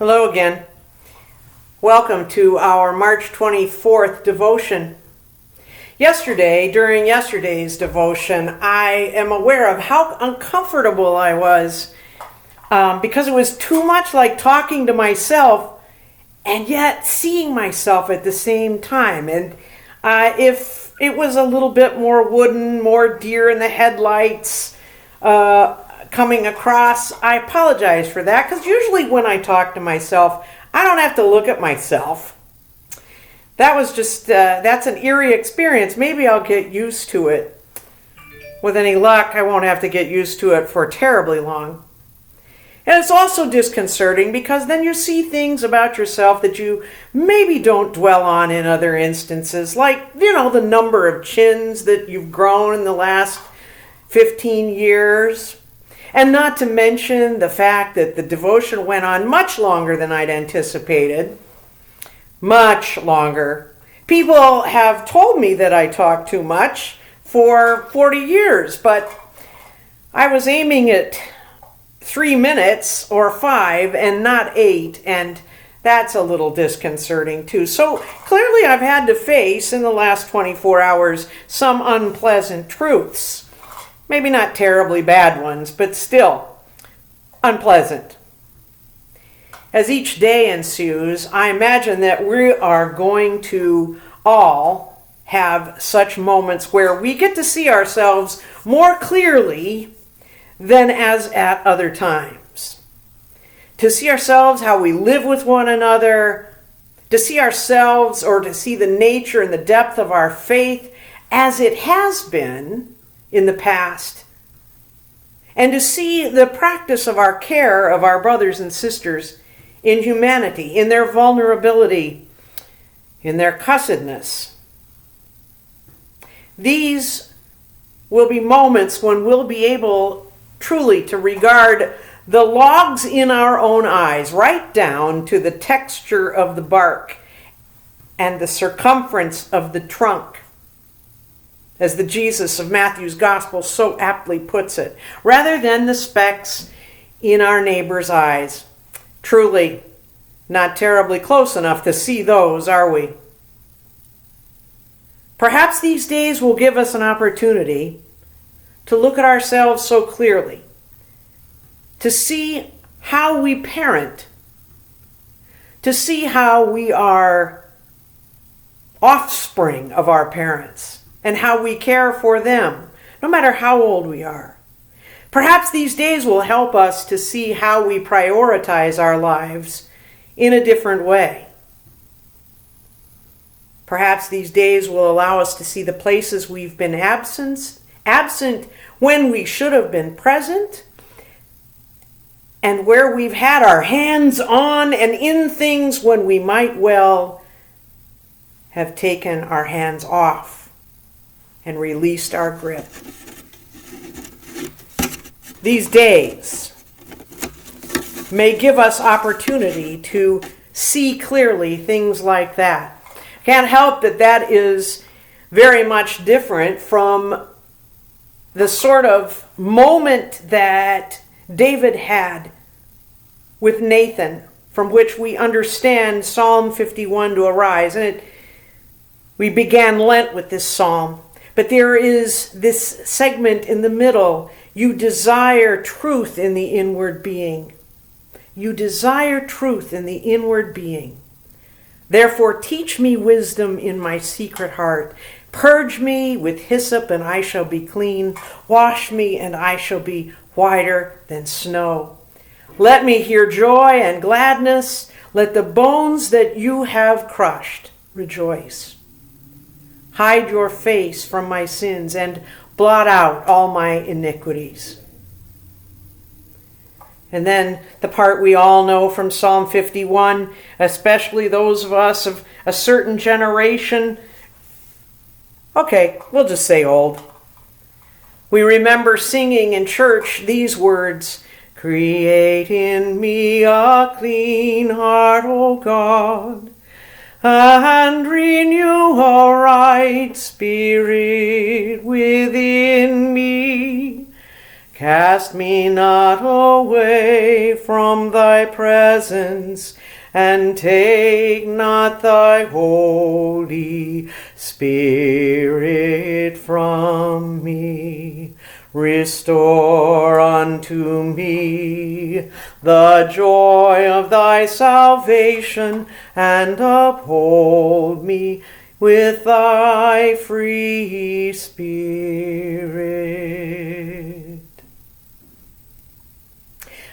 Hello again. Welcome to our March 24th devotion. During yesterday's devotion, I am aware of how uncomfortable I was because it was too much like talking to myself and yet seeing myself at the same time. And if it was a little bit more wooden, more deer in the headlights, coming across, I apologize for that, because usually when I talk to myself, I don't have to look at myself. That was just, that's an eerie experience. Maybe I'll get used to it. With any luck, I won't have to get used to it for terribly long. And it's also disconcerting because then you see things about yourself that you maybe don't dwell on in other instances, like, the number of chins that you've grown in the last 15 years. And not to mention the fact that the devotion went on much longer than I'd anticipated. Much longer. People have told me that I talk too much for 40 years, but I was aiming at 3 minutes or 5 and not 8, and that's a little disconcerting too. So clearly I've had to face in the last 24 hours some unpleasant truths. Maybe not terribly bad ones, but still unpleasant. As each day ensues, I imagine that we are going to all have such moments where we get to see ourselves more clearly than as at other times. To see ourselves, how we live with one another, to see ourselves or to see the nature and the depth of our faith as it has been in the past, and to see the practice of our care of our brothers and sisters in humanity, in their vulnerability, in their cussedness. These will be moments when we'll be able truly to regard the logs in our own eyes, right down to the texture of the bark and the circumference of the trunk, as the Jesus of Matthew's Gospel so aptly puts it, rather than the specks in our neighbor's eyes. Truly, not terribly close enough to see those, are we? Perhaps these days will give us an opportunity to look at ourselves so clearly, to see how we parent, to see how we are offspring of our parents, and how we care for them, no matter how old we are. Perhaps these days will help us to see how we prioritize our lives in a different way. Perhaps these days will allow us to see the places we've been absent when we should have been present, and where we've had our hands on and in things when we might well have taken our hands off and released our grip. These days may give us opportunity to see clearly things like that. Can't help that is very much different from the sort of moment that David had with Nathan, from which we understand Psalm 51 to arise. And we began Lent with this psalm. But there is this segment in the middle. You desire truth in the inward being. You desire truth in the inward being. Therefore, teach me wisdom in my secret heart. Purge me with hyssop, and I shall be clean. Wash me, and I shall be whiter than snow. Let me hear joy and gladness. Let the bones that you have crushed rejoice. Hide your face from my sins and blot out all my iniquities. And then the part we all know from Psalm 51, especially those of us of a certain generation. Okay, we'll just say old. We remember singing in church these words, "Create in me a clean heart, O God, and renew a right spirit within me. Cast me not away from thy presence, and take not thy Holy Spirit from me. Restore unto me the joy of thy salvation, and uphold me with thy free Spirit.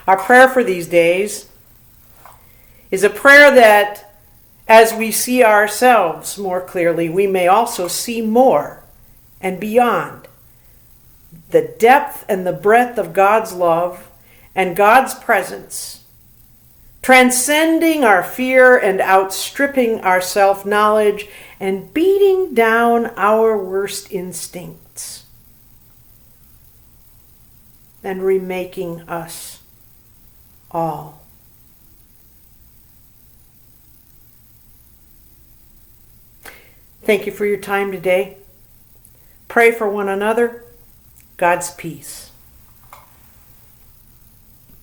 Our prayer for these days is a prayer that, as we see ourselves more clearly, we may also see more and beyond the depth and the breadth of God's love and God's presence, transcending our fear and outstripping our self-knowledge and beating down our worst instincts and remaking us all. Thank you for your time today. Pray for one another. God's peace.